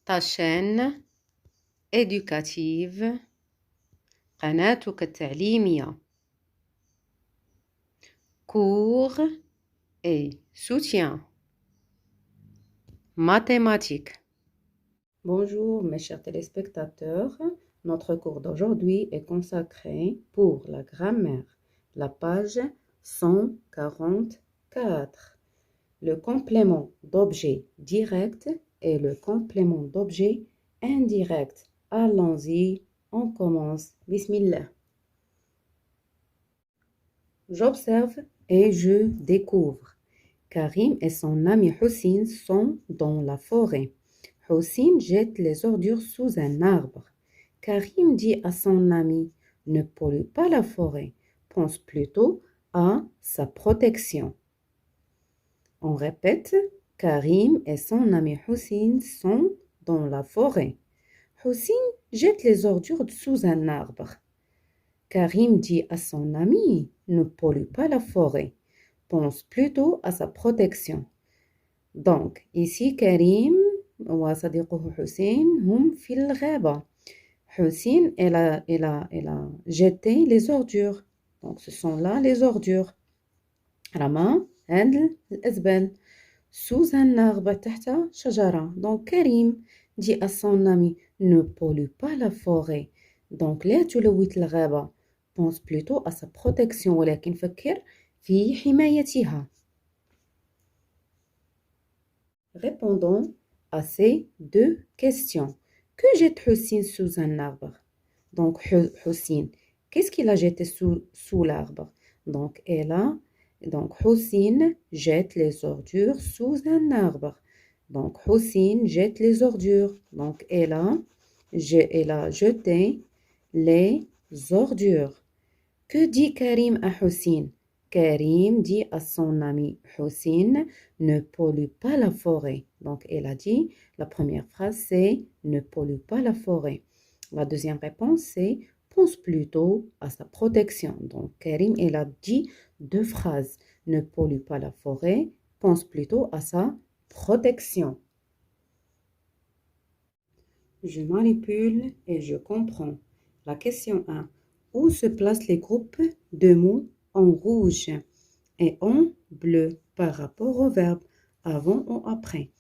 ta chaîne éducative قناتك التعليمية cours et soutien mathématiques. Bonjour mes chers téléspectateurs, notre cours d'aujourd'hui est consacré pour la grammaire, la page 144. Le complément d'objet direct et le complément d'objet indirect. Allons-y, on commence. Bismillah. J'observe et je découvre. Karim et son ami Houssine sont dans la forêt. Houssine jette les ordures sous un arbre. Karim dit à son ami, ne pollue pas la forêt, pense plutôt à sa protection. On répète, Karim et son ami Houssine sont dans la forêt. Houssine jette les ordures sous un arbre. Karim dit à son ami, ne pollue pas la forêt, pense plutôt à sa protection. Donc, ici, Karim وصديقه حسين هم في الغابة. Houssine, elle a jeté les ordures. Donc, ce sont là les ordures. رمى الأزبال sous un arbre تحت شجرة. Donc, Karim dit à son ami, ne pollue pas la forêt. Donc, لا تلوث الغابة. Pense plutôt à sa protection ولكن فكر في حمايتها. Répondons à ces deux questions. Que jette Houssine sous un arbre? Donc, Houssine, qu'est-ce qu'il a jeté sous l'arbre? Donc, Houssine jette les ordures sous un arbre. Donc, Houssine jette les ordures. Donc, elle a jeté les ordures. Que dit Karim à Houssine? Karim dit à son ami Houssine, ne pollue pas la forêt. Donc, elle a dit, la première phrase, c'est ne pollue pas la forêt. La deuxième réponse, c'est pense plutôt à sa protection. Donc, Karim, elle a dit deux phrases. Ne pollue pas la forêt, pense plutôt à sa protection. Je manipule et je comprends. La question 1. Où se placent les groupes de mots en rouge et en bleu par rapport au verbe avant ou après?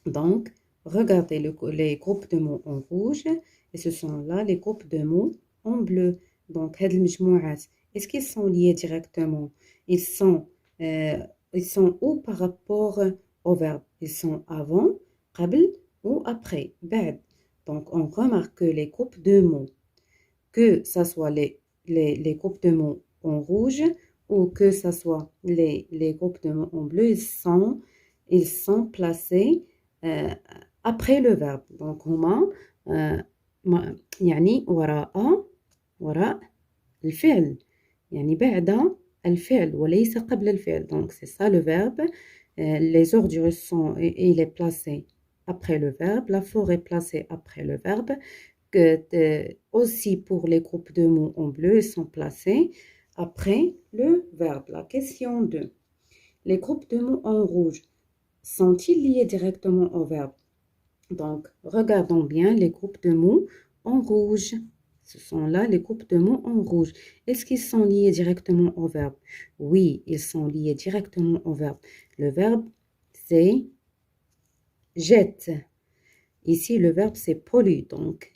Donc, regardez les groupes de mots en rouge et ce sont là les groupes de mots en bleu. Donc, est-ce qu'ils sont liés directement? Ils sont où par rapport au verbe? Ils sont avant, قبل ou après, بعد. Donc, on remarque que les groupes de mots, que ce soit les groupes de mots en rouge ou que ce soit les groupes de mots en bleu, ils sont placés après le verbe. Donc, هما يعني وراء الفعل. يعني بعد الفعل وليس قبل الفعل. Donc, c'est ça le verbe. Les ordures il est placé après le verbe. La forêt est placée après le verbe. Aussi pour les groupes de mots en bleu, ils sont placés après le verbe. La question 2. Les groupes de mots en rouge sont-ils liés directement au verbe? Donc, regardons bien les groupes de mots en rouge. Ce sont là les groupes de mots en rouge. Est-ce qu'ils sont liés directement au verbe? Oui, ils sont liés directement au verbe. Le verbe, c'est jette. Ici, le verbe, c'est pollue. Donc,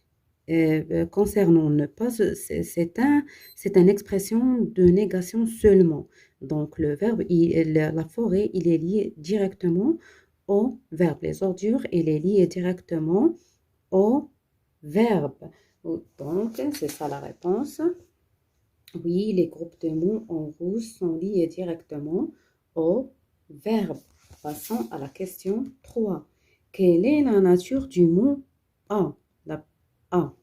concernant ne pas, c'est une expression de négation seulement. Donc, le verbe, la forêt, il est lié directement au verbe. Les ordures, il est lié directement au verbe. Donc, c'est ça la réponse. Oui, les groupes de mots en rouge sont liés directement au verbe. Passons à la question 3. Quelle est la nature du mot A? La A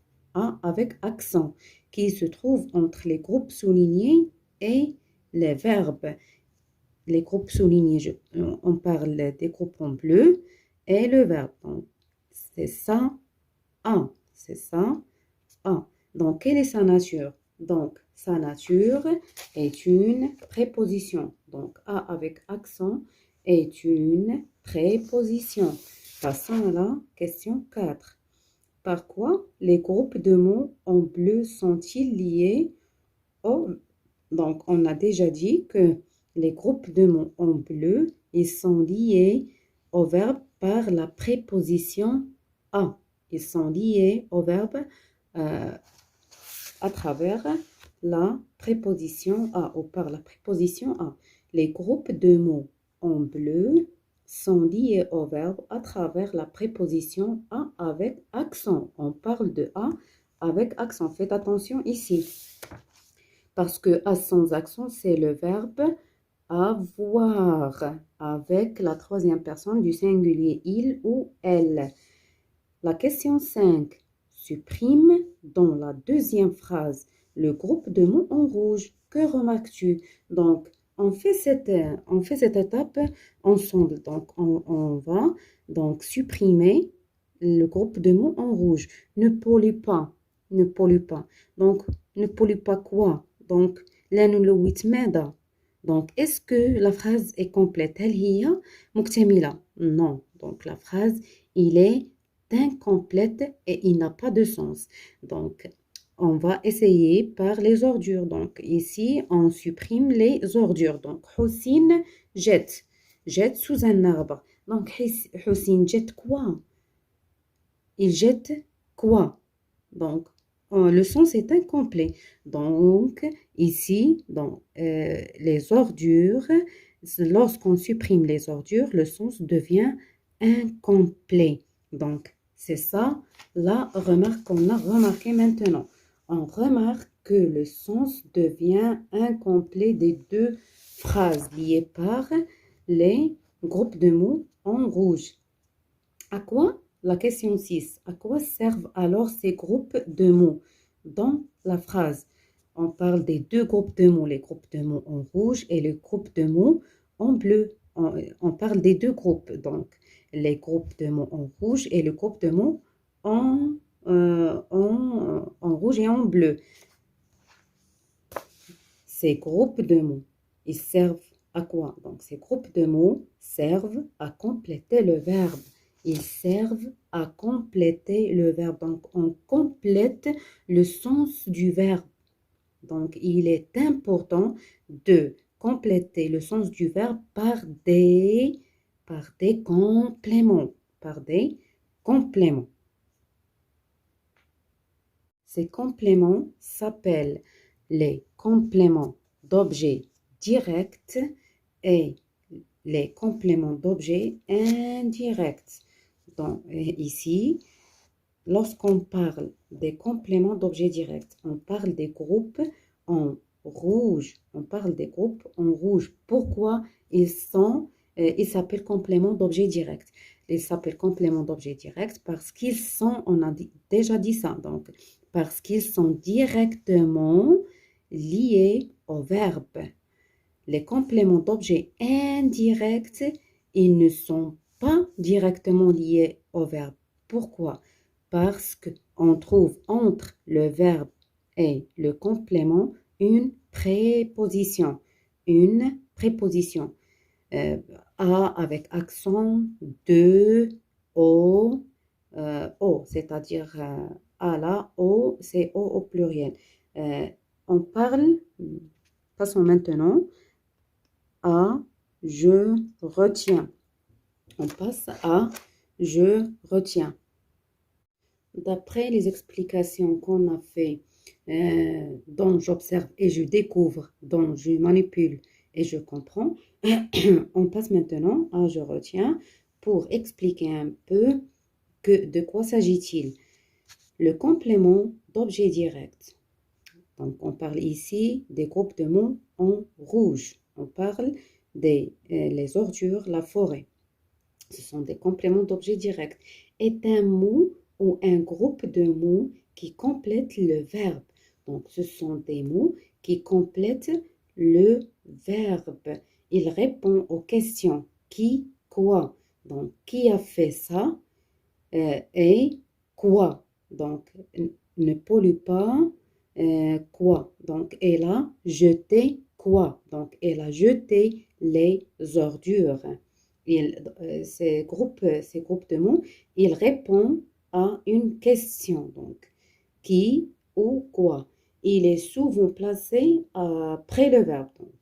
avec accent, qui se trouve entre les groupes soulignés et les verbes. Les groupes soulignés, on parle des groupes en bleu et le verbe. Donc, c'est ça, A. C'est ça, A. Donc, quelle est sa nature? Donc, sa nature est une préposition. Donc, A avec accent est une préposition. Passons à la question 4. Par quoi les groupes de mots en bleu sont-ils liés au... Donc, on a déjà dit que les groupes de mots en bleu, ils sont liés au verbe par la préposition à. Ils sont liés au verbe à travers la préposition à ou par la préposition à. Les groupes de mots en bleu sont liés au verbe à travers la préposition à avec accent. On parle de à avec accent. Faites attention ici. Parce que à sans accent, c'est le verbe avoir avec la troisième personne du singulier il ou elle. La question 5. Supprime dans la deuxième phrase le groupe de mots en rouge. Que remarques-tu? Donc, on fait cette étape ensemble. Donc, on va donc supprimer le groupe de mots en rouge. Ne pollue pas. Ne pollue pas. Donc, ne pollue pas quoi? Donc, لأنه يتمادى. Donc, est-ce que la phrase est complète? هل هي مكتملة? Non. Donc, la phrase, il est incomplète et il n'a pas de sens. Donc, on va essayer par les ordures. Donc, ici, on supprime les ordures. Donc, Houssine jette. Jette sous un arbre. Donc, Houssine jette quoi? Il jette quoi? Donc, le sens est incomplet. Donc, ici, dans les ordures, lorsqu'on supprime les ordures, le sens devient incomplet. Donc, c'est ça la remarque qu'on a remarquée maintenant. On remarque que le sens devient incomplet des deux phrases liées par les groupes de mots en rouge. À quoi? La question 6. À quoi servent alors ces groupes de mots dans la phrase? On parle des deux groupes de mots, les groupes de mots en rouge et le groupe de mots en bleu. On parle des deux groupes, donc les groupes de mots en rouge et le groupe de mots en rouge et en bleu. Ces groupes de mots, ils servent à quoi? Donc, ces groupes de mots servent à compléter le verbe. Ils servent à compléter le verbe. Donc, on complète le sens du verbe. Donc, il est important de compléter le sens du verbe par des compléments. Par des compléments. Ces compléments s'appellent les compléments d'objets directs et les compléments d'objets indirects. Donc, ici, lorsqu'on parle des compléments d'objets directs, on parle des groupes en rouge. On parle des groupes en rouge. Pourquoi ils s'appellent compléments d'objets directs? Ils s'appellent compléments d'objets directs parce qu'ils sont, on a déjà dit ça, donc, parce qu'ils sont directement liés au verbe. Les compléments d'objets indirects, ils ne sont pas directement liés au verbe. Pourquoi? Parce qu'on trouve entre le verbe et le complément une préposition. Une préposition. A avec accent, de, au, c'est-à-dire à la, au, c'est au pluriel. On parle, passons maintenant à je retiens. On passe à je retiens. D'après les explications qu'on a fait, dont j'observe et je découvre, dont je manipule et je comprends, on passe maintenant à je retiens pour expliquer un peu de quoi s'agit-il. Le complément d'objet direct. Donc, on parle ici des groupes de mots en rouge. On parle des les ordures, la forêt. Ce sont des compléments d'objet direct. Est un mot ou un groupe de mots qui complètent le verbe. Donc, ce sont des mots qui complètent le verbe. Il répond aux questions qui, quoi. Donc, qui a fait ça et quoi. Donc, ne pollue pas quoi. Donc, elle a jeté quoi. Donc, elle a jeté les ordures. Ces groupes de mots, ils répondent à une question. Donc, qui ou quoi. Il est souvent placé après le verbe. Donc,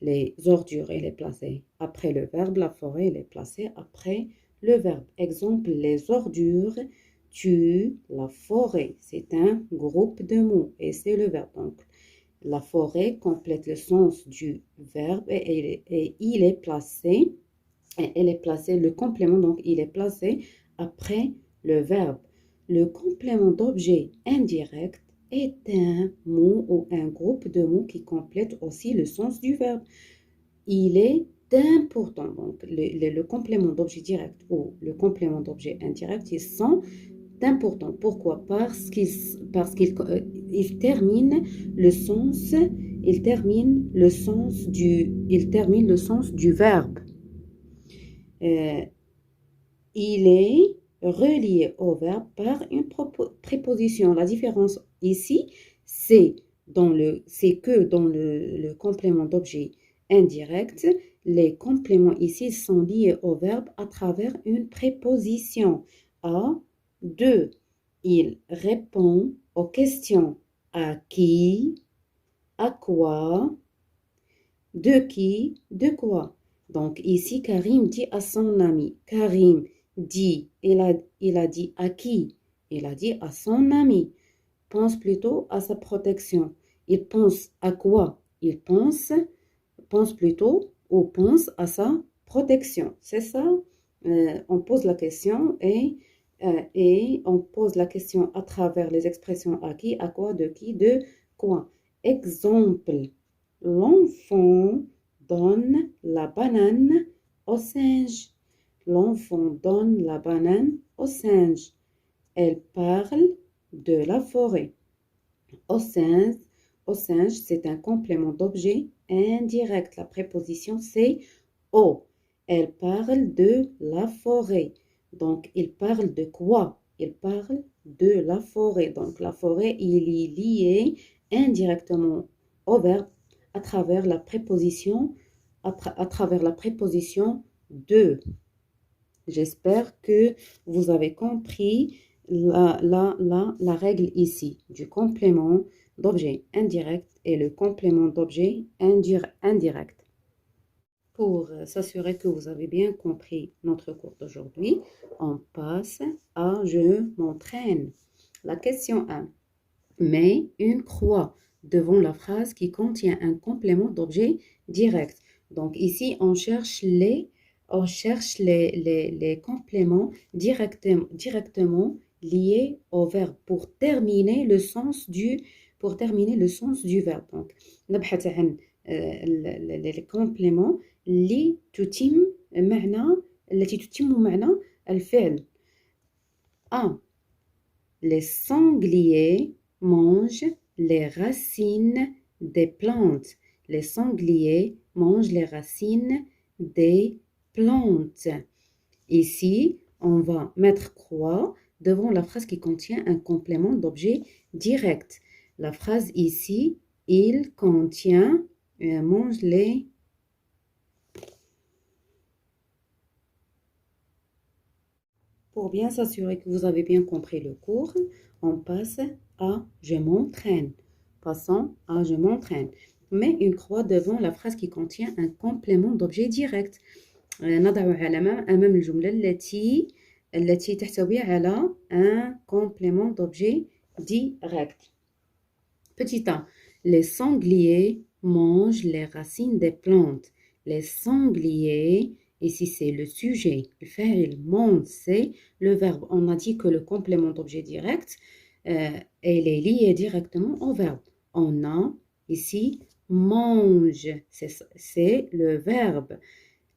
les ordures, il est placé après le verbe. La forêt, il est placé après le verbe. Exemple, les ordures tuent la forêt. C'est un groupe de mots et c'est le verbe. Donc, la forêt complète le sens du verbe et il est placé, le complément, donc il est placé après le verbe. Le complément d'objet indirect est un mot ou un groupe de mots qui complète aussi le sens du verbe. Il est important. Donc, le complément d'objet direct ou le complément d'objet indirect, ils sont importants. Pourquoi? Parce qu'il termine le sens, il termine le sens du verbe. Euh, il est relié au verbe par une préposition. La différence ici, c'est que dans le complément d'objet indirect, les compléments ici sont liés au verbe à travers une préposition. À deux, il répond aux questions à qui, à quoi, de quoi. Donc ici, Karim dit à son ami. Karim dit, il a dit à qui? Il a dit à son ami. Pense plutôt à sa protection. Il pense à quoi? Il pense plutôt ou pense à sa protection. C'est ça? On pose la question et on pose la question à travers les expressions à qui, à quoi, de quoi. Exemple, l'enfant donne la banane au singe. L'enfant donne la banane au singe. Elle parle de la forêt. Au singe, c'est un complément d'objet indirect. La préposition c'est au. Elle parle de la forêt. Donc, il parle de quoi? Il parle de la forêt. Donc, la forêt, il est lié indirectement au verbe à travers la préposition, de. J'espère que vous avez compris la règle ici du complément d'objet indirect et le complément d'objet indirect. Pour s'assurer que vous avez bien compris notre cours d'aujourd'hui, on passe à je m'entraîne. La question 1. Mets une croix devant la phrase qui contient un complément d'objet direct. Donc ici, on cherche les compléments directement liés au verbe pour terminer le sens du verbe. Donc, نبحث عن les compléments التي تتم معنى الفعل. 1. Les sangliers mangent les racines des plantes. Les sangliers mangent les racines des plantes. Ici, on va mettre croix devant la phrase qui contient un complément d'objet direct. La phrase ici, il contient, mange les... Pour bien s'assurer que vous avez bien compris le cours, on passe à je m'entraîne. Passons à je m'entraîne. Mets une croix devant la phrase qui contient un complément d'objet direct. نضع علامة أمام الجملة التي تحتوي على un complément d'objet direct. Petit a. Les sangliers mangent les racines des plantes. Les sangliers, ici c'est le sujet. Le فاعل mange, c'est le verbe. On a dit que le complément d'objet direct, il est lié directement au verbe. On a ici mange, c'est le verbe.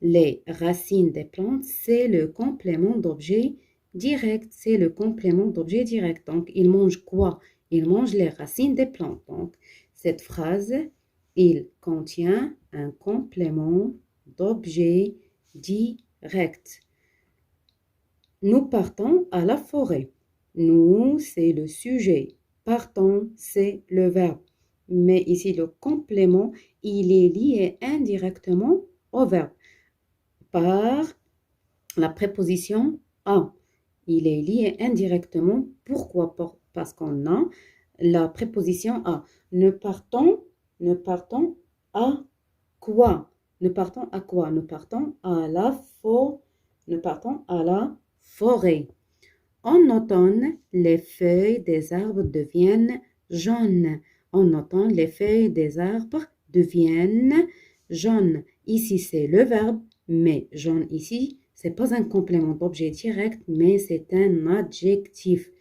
Les racines des plantes, c'est le complément d'objet direct. C'est le complément d'objet direct. Donc, il mange quoi? Il mange les racines des plantes. Donc, cette phrase, il contient un complément d'objet direct. Nous partons à la forêt. Nous, c'est le sujet. Partons, c'est le verbe. Mais ici, le complément, il est lié indirectement au verbe par La préposition à, il est lié indirectement. Pourquoi? Parce qu'on a la préposition à. Nous partons à quoi? Nous partons à quoi? Nous partons à nous partons à la forêt. En automne, les feuilles des arbres deviennent jaunes. En automne, les feuilles des arbres deviennent jaunes. Ici, c'est le verbe, mais jaune ici, c'est pas un complément d'objet direct, mais c'est un adjectif.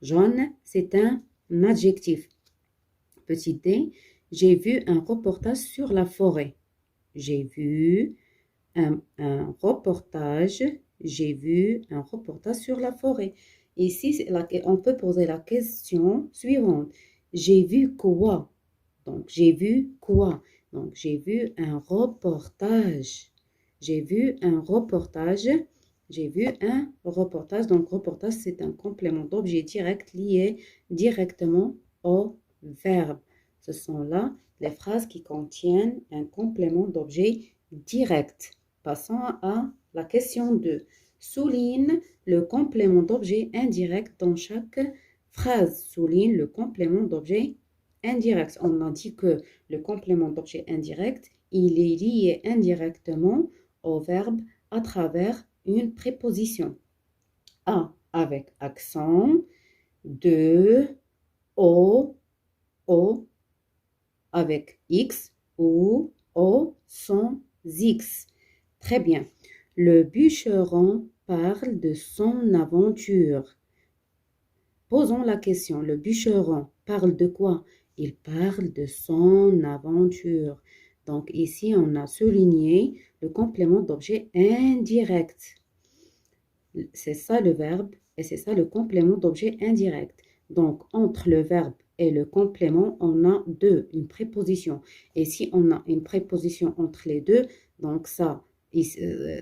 Jaune, c'est un adjectif. Petit d, j'ai vu un reportage sur la forêt. J'ai vu un reportage. J'ai vu un reportage sur la forêt. Ici, on peut poser la question suivante. J'ai vu quoi? Donc, j'ai vu quoi? Donc, j'ai vu un reportage. J'ai vu un reportage. J'ai vu un reportage. Donc, reportage, c'est un complément d'objet direct lié directement au verbe. Ce sont là les phrases qui contiennent un complément d'objet direct. Passons à la question 2. Souligne le complément d'objet indirect dans chaque phrase. Souligne le complément d'objet indirect. On a dit que le complément d'objet indirect, il est lié indirectement au verbe à travers une préposition. A avec accent, de, au avec X ou O sans X. Très bien. Le bûcheron parle de son aventure. Posons la question. Le bûcheron parle de quoi? Il parle de son aventure. Donc ici, on a souligné le complément d'objet indirect. C'est ça le verbe et c'est ça le complément d'objet indirect. Donc, entre le verbe et le complément, on a une préposition. Et si on a une préposition entre les deux, donc ça,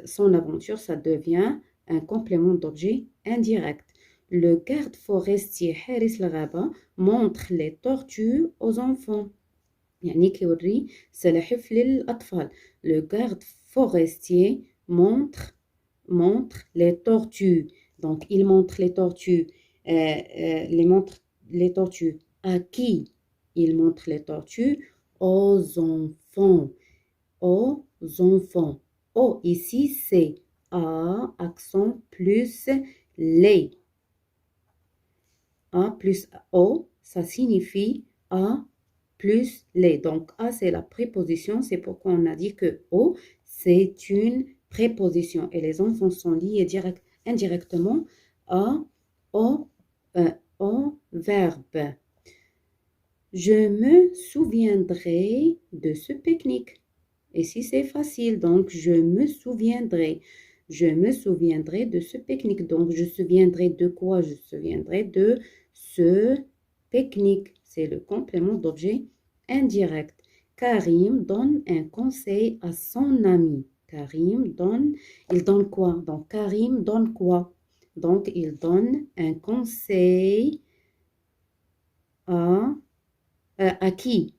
son aventure, ça devient un complément d'objet indirect. Le garde forestier Haris Lagaba montre les tortues aux enfants. يعني كيوري سلاحف للأطفال. Le garde forestier montre les tortues. Donc, il montre les tortues. Les tortues. À qui? Il montre les tortues aux enfants. Aux enfants. Oh, ici, c'est A, accent plus les. A plus O, ça signifie A plus les. Donc, A, c'est la préposition. C'est pourquoi on a dit que O, c'est une préposition. Et les enfants sont liés indirectement au verbe. Je me souviendrai de ce pique-nique. Et si c'est facile, donc je me souviendrai. Je me souviendrai de ce pique-nique. Donc, je souviendrai de quoi? Je souviendrai de ce pique-nique. C'est le complément d'objet indirect. Karim donne un conseil à son ami. Karim il donne quoi? Donc, Karim donne quoi? Donc, il donne un conseil à qui?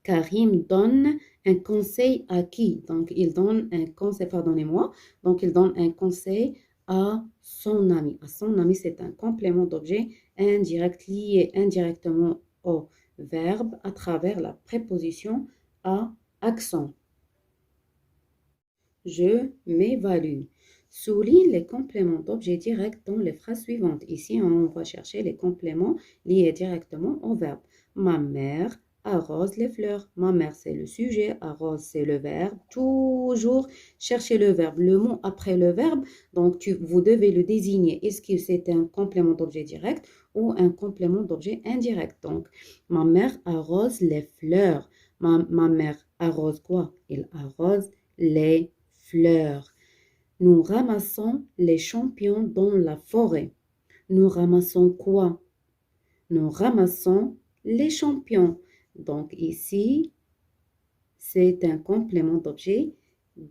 Karim donne un conseil à qui? Donc, il donne un conseil, pardonnez-moi. Donc, il donne un conseil à son ami. À son ami, c'est un complément d'objet indirect lié indirectement au verbe à travers la préposition à accent. Je m'évalue. Souligne les compléments d'objet direct dans les phrases suivantes. Ici, on va chercher les compléments liés directement au verbe. Ma mère arrose les fleurs. Ma mère, c'est le sujet. Arrose, c'est le verbe. Toujours chercher le verbe. Le mot après le verbe, donc vous devez le désigner. Est-ce que c'est un complément d'objet direct ou un complément d'objet indirect? Donc, ma mère arrose les fleurs. Ma mère arrose quoi? Il arrose les fleurs. Nous ramassons les champignons dans la forêt. Nous ramassons quoi? Nous ramassons les champignons. Donc ici, c'est un complément d'objet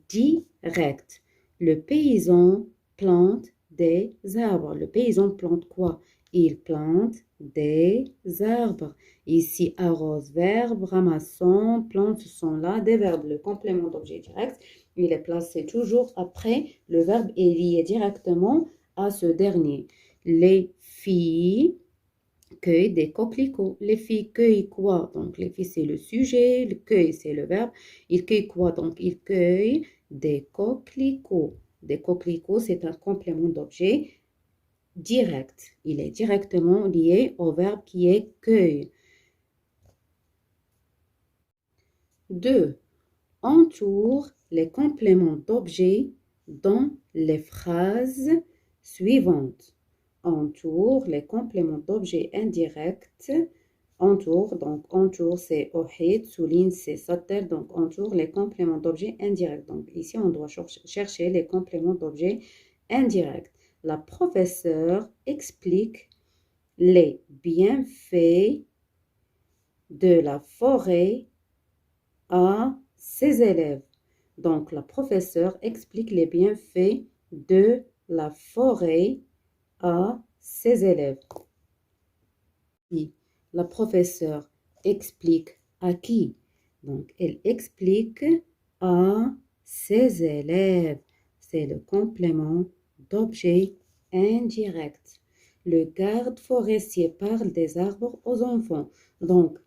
direct. Le paysan plante des arbres. Le paysan plante quoi? Il plante des arbres. Ici, arrose, verbe, ramassons, plante, ce sont là des verbes. Le complément d'objet direct, il est placé toujours après le verbe et lié directement à ce dernier. Les filles cueillent des coquelicots. Les filles cueillent quoi? Donc, les filles, c'est le sujet, le cueille, c'est le verbe. Ils cueillent quoi? Donc, ils cueillent des coquelicots. Des coquelicots, c'est un complément d'objet direct. Il est directement lié au verbe qui est cueille. 2. Entoure les compléments d'objet dans les phrases suivantes. Entoure les compléments d'objet indirects. Entoure, donc entoure c'est ohid, souligne c'est satel, donc entoure les compléments d'objet indirects. Donc ici on doit chercher les compléments d'objet indirects. La professeure explique les bienfaits de la forêt à ses élèves. Donc, la professeure explique les bienfaits de la forêt à ses élèves. Et la professeure explique à qui? Donc, elle explique à ses élèves. C'est le complément d'objet indirect. Le garde forestier parle des arbres aux enfants. Donc,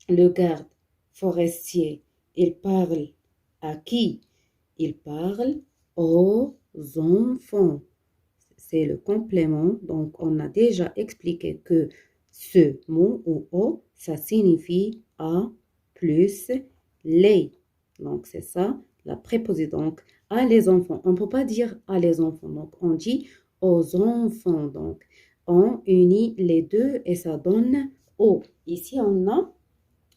le garde forestier, il parle à qui? Il parle aux enfants. C'est le complément. Donc, on a déjà expliqué que ce mot ou au, ça signifie à plus les. Donc, c'est ça la préposition. Donc, à les enfants. On ne peut pas dire à les enfants. Donc, on dit aux enfants. Donc, on unit les deux et ça donne au. Ici, on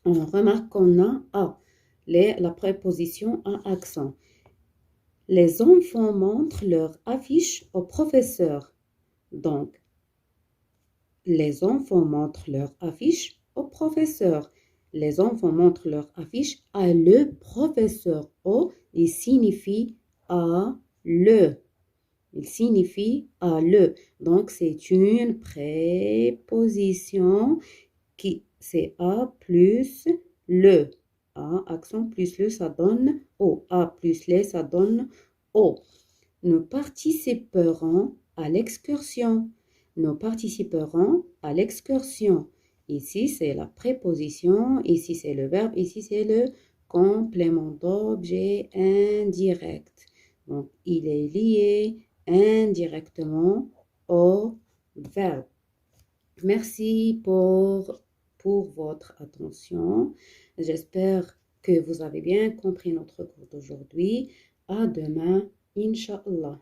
remarque qu'on a A, la préposition à accent. Les enfants montrent leur affiche au professeur. Donc, les enfants montrent leur affiche au professeur. Les enfants montrent leur affiche à le professeur. O, il signifie à le. Il signifie à le. Donc, c'est une préposition qui c'est A plus le. A, accent plus le, ça donne O. A plus le, ça donne O. Nous participerons à l'excursion. Nous participerons à l'excursion. Ici, c'est la préposition. Ici, c'est le verbe. Ici, c'est le complément d'objet indirect. Donc, il est lié indirectement au verbe. Merci pour votre attention. J'espère que vous avez bien compris notre cours d'aujourd'hui. À demain, Inch'Allah.